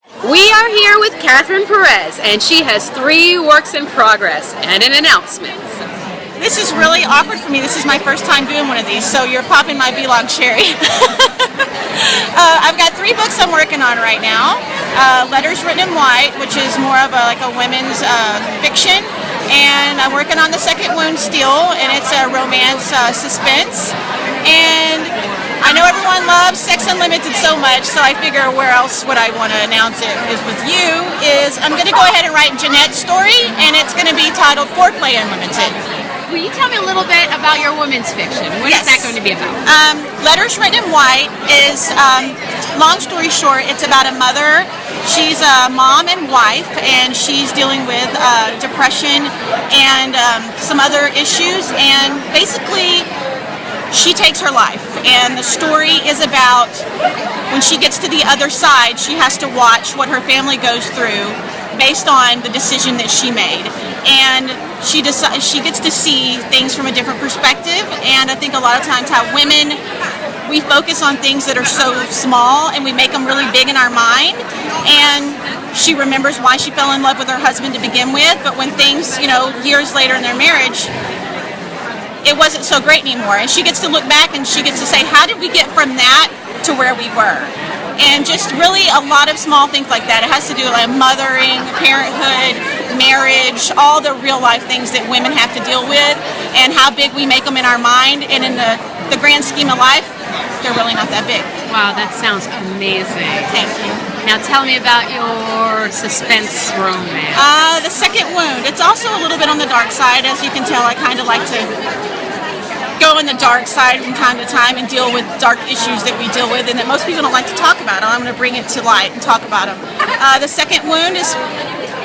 We are here with Kathryn Perez, and she has 3 works in progress and an announcement. This is really awkward for me. This is my first time doing one of these, so you're popping my vlog cherry. I've got 3 books I'm working on right now. Letters Written in White, which is more of a women's fiction, and I'm working on The Second Wound Steel, and it's a romance suspense. And I know everyone loves Sex Unlimited so much, so I figure where else would I want to announce it is with you, is I'm going to go ahead and write Jeanette's story, and it's going to be titled Foreplay Unlimited. Will you tell me a little bit about your women's fiction? What is that going to be about? Letters Written in White is, long story short, it's about a mother. She's a mom and wife, and she's dealing with depression and some other issues, and basically she takes her life. And the story is about when she gets to the other side, she has to watch what her family goes through based on the decision that she made. And she gets to see things from a different perspective. And I think a lot of times how women, we focus on things that are so small and we make them really big in our mind. And she remembers why she fell in love with her husband to begin with, but when things, years later in their marriage, it wasn't so great anymore. And she gets to look back and she gets to say, how did we get from that to where we were? And just really a lot of small things like that. It has to do with mothering, parenthood, marriage, all the real life things that women have to deal with, and how big we make them in our mind, and in the grand scheme of life, they're really not that big. Wow, that sounds amazing. Thank you. Now tell me about your suspense romance. The Second Wound. It's also a little bit on the dark side. As you can tell, I kind of like to go on the dark side from time to time and deal with dark issues that we deal with and that most people don't like to talk about. I'm going to bring it to light and talk about them. The Second Wound is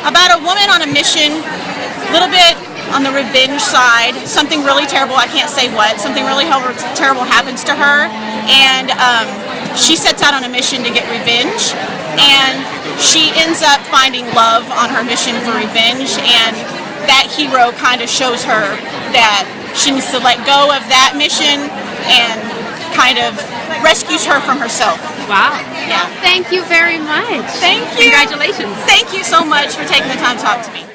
about a woman on a mission, a little bit on the revenge side. Something really terrible, I can't say what, something really terrible happens to her, and she sets out on a mission to get revenge, and she ends up finding love on her mission for revenge, and that hero kind of shows her that she needs to let go of that mission and kind of rescues her from herself. Wow. Yeah. Thank you very much. Thank you. Congratulations. Thank you so much for taking the time to talk to me.